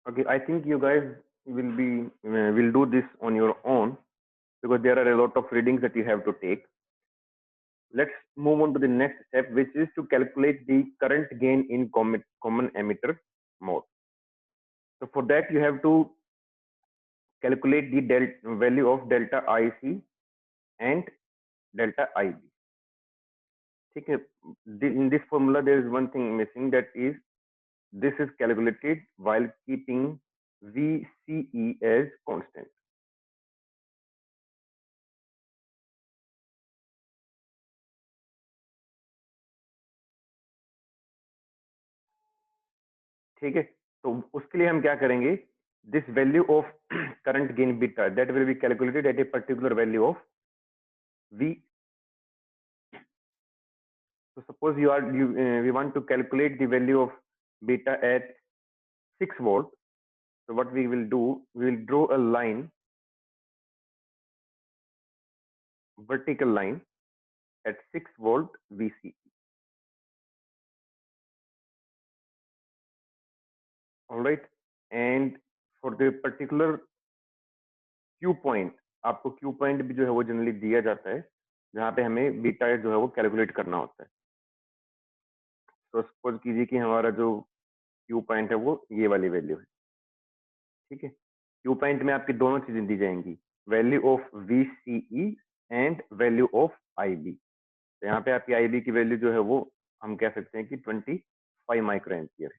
Okay, I think you guys will do this on your own because there are a lot of readings that you have to take. Let's move on to the next step, which is to calculate the current gain in common emitter mode. So for that, you have to calculate the value of delta IC and delta IB. Okay. In this formula, there is one thing missing, that is this is calculated while keeping VCE as constant. ठीक है, तो उसके लिए हम क्या करेंगे, this value of current gain beta that will be calculated at a particular value of V. So suppose we want to calculate the value of beta at 6 volt. So what we will do, we will draw a line, vertical line at 6 volt VC. All right, and for the particular Q point, आपको Q point भी जो है वो generally दिया जाता है, जहाँ पे हमें बीटा जो है वो कैलकुलेट करना होता है. तो सपोज कीजिए कि हमारा जो Q पॉइंट है वो ये वाली वैल्यू है. ठीक है, Q पॉइंट में आपकी दोनों चीजें दी जाएंगी, value of VCE and value of IB. तो यहाँ पे आपकी IB की वैल्यू जो है वो हम कह सकते हैं कि 25 माइक्रो एम्पियर है.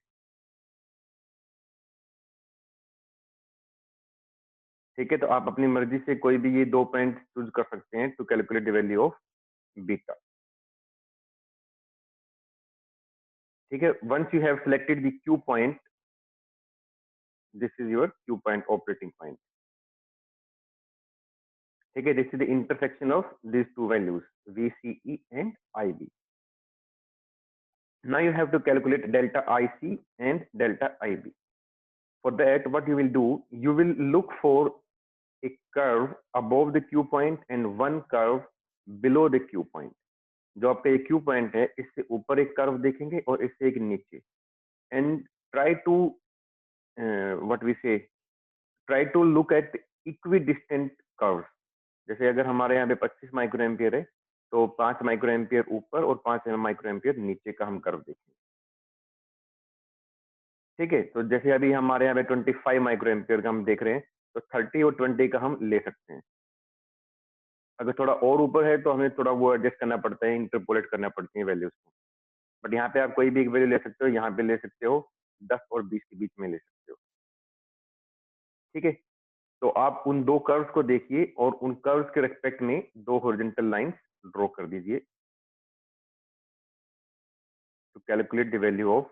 ठीक है, तो आप अपनी मर्जी से कोई भी ये 2 पॉइंट चूज कर सकते हैं to calculate the value of beta. ठीक है, once you have selected the Q point, this is your Q point operating point. ठीक है, this is the intersection of these two values VCE and IB. Now you have to calculate delta IC and delta IB. For that, what you will do, you will look for a curve above the Q point and one curve below the Q point. जो आपका ये Q point है, इससे ऊपर एक curve देखेंगे और इससे एक नीचे. And try to what we say, try to look at equidistant curves. जैसे अगर हमारे यहाँ पे 25 माइक्रो एम्पियर है, तो 5 माइक्रो एम्पियर ऊपर और 5 माइक्रो एम्पियर नीचे का हम कर्व देखेंगे. ठीक है, तो जैसे अभी हमारे यहाँ पे 25 माइक्रो एम्पियर का हम देख रहे हैं, तो 30 और 20 का हम ले सकते हैं. अगर थोड़ा और ऊपर है तो हमें थोड़ा वो एडजस्ट करना पड़ता है, इंटरपोलेट करना पड़ती है वैल्यूज को. बट यहाँ पे आप कोई भी एक वैल्यू ले सकते हो, यहाँ पे ले सकते हो 10 और 20 के बीच में ले सकते हो. ठीक है, तो आप उन दो कर्व्स को देखिए और उन कर्व्स के रेस्पेक्ट में दो हॉरिजॉन्टल लाइंस ड्रॉ कर दीजिए to calculate the value of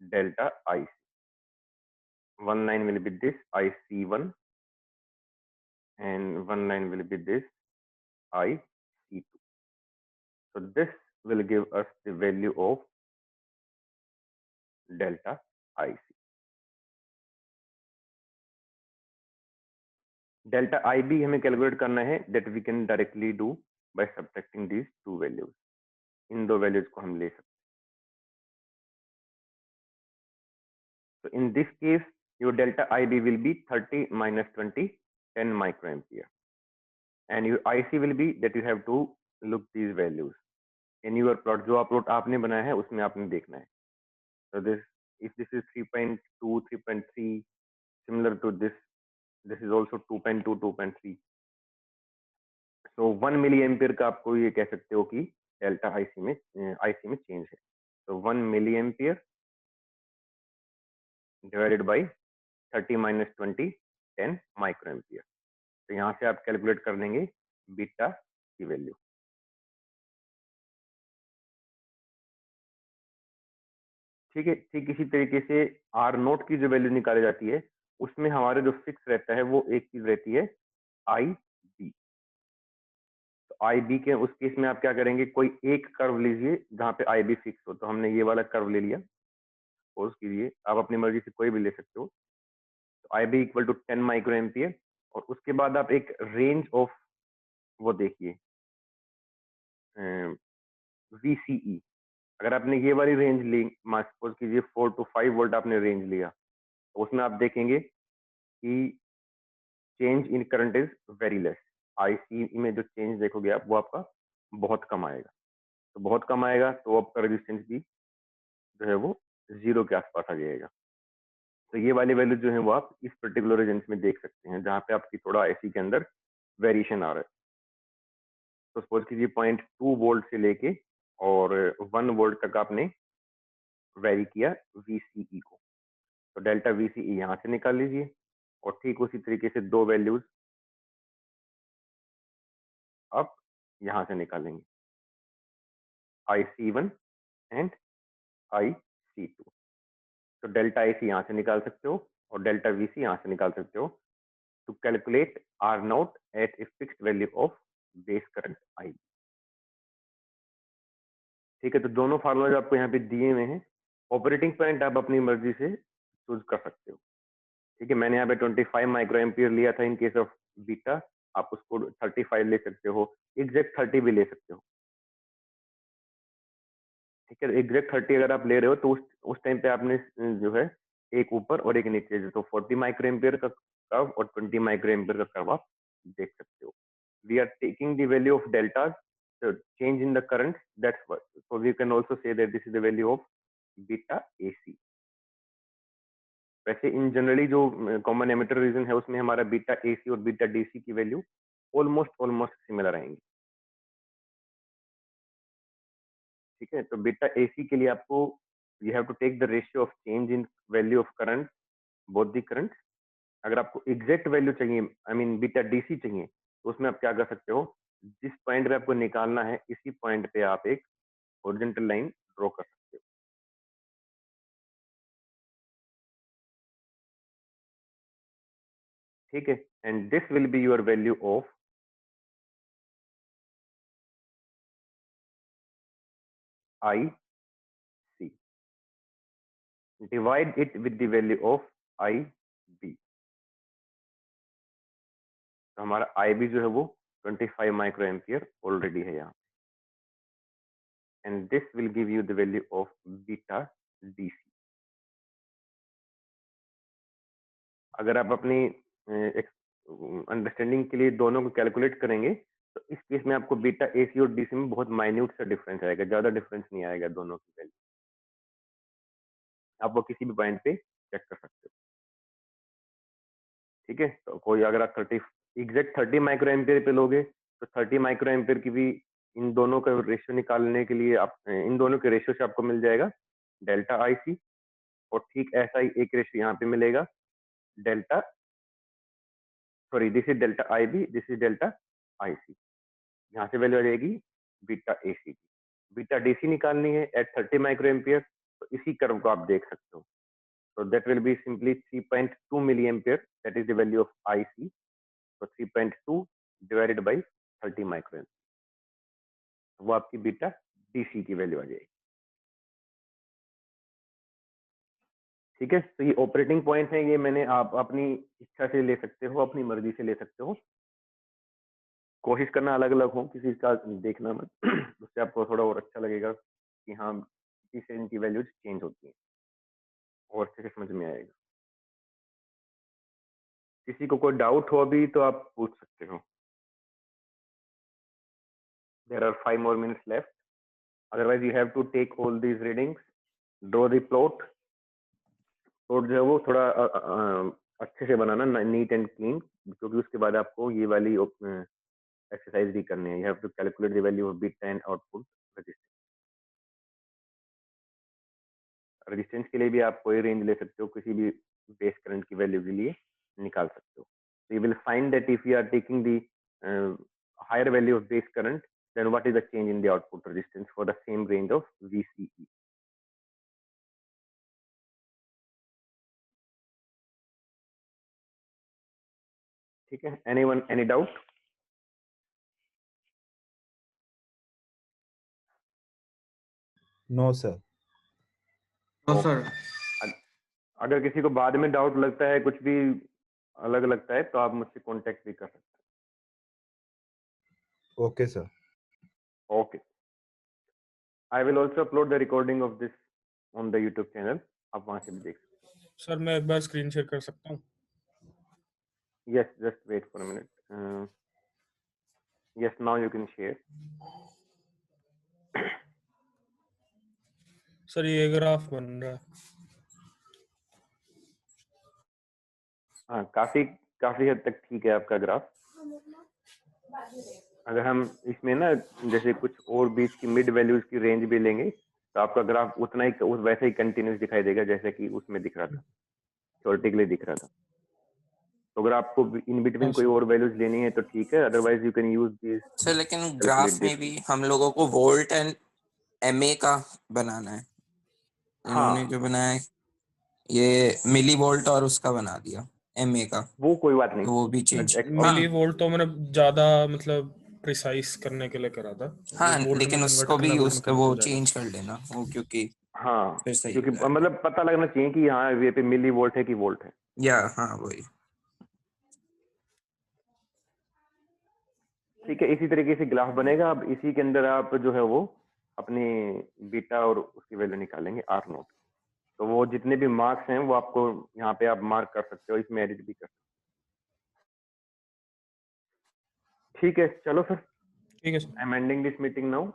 delta IC. One line will be this IC1 and one line will be this IC2. So this will give us the value of delta IC. Delta IB हमें calculate करना है, that we can directly do by subtracting these two values. इन दो values को हम ले सकते हैं. So in this case, your delta IB will be 30 minus 20, 10 microampere. And your IC will be that you have to look these values in your plot. जो plot आपने बनाया है उसमें आपने देखना है. So this, if this is 3.2, 3.3, similar to this, this is also 2.2, 2.3. So 1 milliampere का आपको ये कह सकते हो कि डेल्टा IC में चेंज है. So 1 milliampere divided by 30 minus 20, 10 microampere. तो यहाँ से आप कैलकुलेट कर लेंगे बीटा की वैल्यू. ठीक है, ठीक इसी तरीके से R नोट की जो वैल्यू निकाली जाती है, उसमें हमारे जो फिक्स रहता है वो एक चीज रहती है IB. तो IB के उस केस में आप क्या करेंगे, कोई एक कर्व लीजिए जहाँ पे IB फिक्स हो. तो हमने ये वाला कर्व ले लिया, सपोज कीजिए, आप अपनी मर्जी से कोई भी ले सकते हो. तो IB equal to 10 micro ampere. और उसके बाद आप एक रेंज ऑफ वो देखिए VCE. अगर आपने ये वाली रेंज ली, सपोज कीजिए 4 to 5 वोल्ट आपने रेंज लिया, तो उसमें आप देखेंगे कि change in current is very less. IC में जो चेंज देखोगे आप वो आपका बहुत कम आएगा, तो बहुत कम आएगा तो आपका रेजिस्टेंस भी जो है वो 0 के आसपास आ जाएगा। तो ये वाली वैल्यू जो है वो आप इस पर्टिकुलर रेंज में देख सकते हैं जहाँ पे आपकी थोड़ा IC के अंदर वेरिएशन आ रहा है। तो सपोज कीजिए 0.2 वोल्ट से लेके और 1 वोल्ट तक आपने वेरी किया VCE को, तो डेल्टा VCE यहाँ से निकाल लीजिए और ठीक उसी तरीके से दो वैल्यूज आप यहाँ से निकालेंगे, IC1 एंड IC2। तो डेल्टा IC यहाँ से निकाल सकते हो और डेल्टा VC यहाँ से निकाल सकते हो to calculate R0 at a fixed value of base current I। ठीक है, तो दोनों फार्मूलाज आपको यहाँ पे दिए हुए हैं। ऑपरेटिंग पॉइंट आप अपनी मर्जी से चूज कर सकते हो। ठीक है, मैंने यहाँ पे 25 माइक्रो एम्पियर लिया था इन केस ऑफ बीटा, आप उसको 35 ले सकते हो, एग्जैक्ट 30 भी ले सकते हो। ठीक है, एग्जैक्ट 30 अगर आप ले रहे हो तो उस टाइम पे आपने जो है एक ऊपर और एक नीचे, तो 40 माइक्रो एम्पियर का कर्व और 20 माइक्रो एम्पियर का कर्व आप देख सकते हो। We are taking the value of delta change in the current, that's what, so we can also say that this is the value of beta AC। वैसे इन generally जो common emitter region है उसमें हमारा बीटा AC और beta DC की वैल्यू almost similar आएंगी। ठीक है, तो बीटा AC के लिए आपको you have to take the ratio of change in value of current both the current. अगर आपको एग्जैक्ट वैल्यू चाहिए, आई मीन बीटा DC चाहिए, तो उसमें आप क्या कर सकते हो, जिस पॉइंट पे आपको निकालना है इसी पॉइंट पे आप एक हॉरिजॉन्टल लाइन ड्रॉ कर सकते हो। ठीक है, and this will be your value of IC, divide it with the value of IB। तो हमारा IB जो है वो 25 माइक्रो एम्पियर ऑलरेडी है यहाँ, and this will give you the value of beta DC। अगर आप अपनी अंडरस्टैंडिंग के लिए दोनों को कैलकुलेट करेंगे तो इस केस में आपको बीटा AC और DC में बहुत माइन्यूट सा डिफरेंस आएगा, ज्यादा डिफरेंस नहीं आएगा दोनों की वैल्यू, आप वो किसी भी पॉइंट पे चेक कर सकते हो। ठीक है, तो कोई अगर आप 30 माइक्रो एम्पियर पे लोगे तो 30 माइक्रो एम्पियर की भी इन दोनों का रेशियो निकालने के लिए आप इन दोनों के रेशियो से आपको मिल जाएगा डेल्टा IC, और ठीक ऐसा ही एक रेशियो यहाँ पे मिलेगा delta, sorry this is delta IB, this is delta IC। यहाँ से वैल्यू आ जाएगी बीटा AC की। बीटा DC निकालनी है एट 30 माइक्रो एम्पियर, तो इसी कर्व को आप देख सकते हो। So that will be simply 3.2 milliampere, that is the value of IC, so 3.2 divided by 30 microampere, वो आपकी बीटा DC की वैल्यू आ जाएगी। ठीक है, तो ये ऑपरेटिंग पॉइंट है, ये मैंने आप अपनी इच्छा से ले सकते हो, अपनी मर्जी से ले सकते हो, कोशिश करना अलग अलग हो, किसी का देखना मत उससे आपको थोड़ा और अच्छा लगेगा कि हाँ किसी से इनकी वैल्यूज चेंज होती है और अच्छे से समझ में आएगा। किसी को कोई डाउट हो अभी तो आप पूछ सकते हो। There are 5 more minutes left. Otherwise, you have to take all these readings, draw the plot. Plot जो है वो थोड़ा अच्छे से बनाना, नीट एंड क्लीन, क्योंकि उसके बाद आपको ये वाली एक्सरसाइज भी करनी है। You have to calculate the value of beta and output resistance. Resistance के लिए भी आप कोई रेंज ले सकते हो, किसी भी बेस करंट की वैल्यू के लिए निकाल सकते हो। So you will find that if you are taking the higher value of base current, then what is the change in the output resistance for the same range of VCE? ठीक है, anyone any doubt? No sir. No sir. अगर किसी को बाद में doubt लगता है, कुछ भी अलग लगता है, तो आप मुझसे कांटेक्ट भी कर सकते हैं। Okay sir. Okay, I will also upload the recording of this on the YouTube channel, आप वहां से भी देख सकते हैं। सर मैं एक बार स्क्रीन शेयर कर सकता हूँ? Yes, just wait for a minute. Yes, now you can share. Sir ये ग्राफ बन रहा है। हाँ, काफी काफी हद तक ठीक है आपका ग्राफ। अगर हम इसमें ना जैसे कुछ और बीच की मिड वैल्यूज की रेंज भी लेंगे तो आपका ग्राफ उतना ही वैसे ही कंटिन्यूस दिखाई देगा जैसे कि उसमें दिख रहा था, थ्योरेटिकली दिख रहा था। तो अगर आपको इन बिटवीन हाँ कोई सर। और वैल्यूज लेनी है तो ठीक है, otherwise you can use this sir लेकिन कैलकुलेट ग्राफ में दिस। भी हम लोगों को वोल्ट एंड एमए का बनाना है। इन्होंने हाँ, जो बनाया है ये मिली वोल्ट और उसका बना दिया एमए का, वो कोई बात नहीं। तो वो भी चेंज। हाँ मिली वोल्ट तो मैंने ज्यादा मतलब प्रिसाइज करने के लिए करा था। हाँ, वो वोल्ट में लेकिन कन्वर्ट उसको करना भी बहुत उस मैकेनिकल वो हो जाएगा। चेंज कर लेना वो, क्योंकि हाँ, फिर सही क्योंकि हो जाएगा। मतलब पता लगना चाहिए कि हाँ ये पे मिली वोल्ट है कि वोल्ट है। या हाँ वही। ठीक है, इसी तरीके से ग्राफ बनेगा। अब इसी के अंदर आप जो है वो अपनी बीटा और उसकी वैल्यू निकालेंगे आर नोट। तो वो जितने भी मार्क्स हैं वो आपको यहाँ पे आप मार्क कर सकते हो, इसमें एडिट भी कर सकते हो। ठीक है, चलो सर, ठीक है sir. I am ending this meeting now.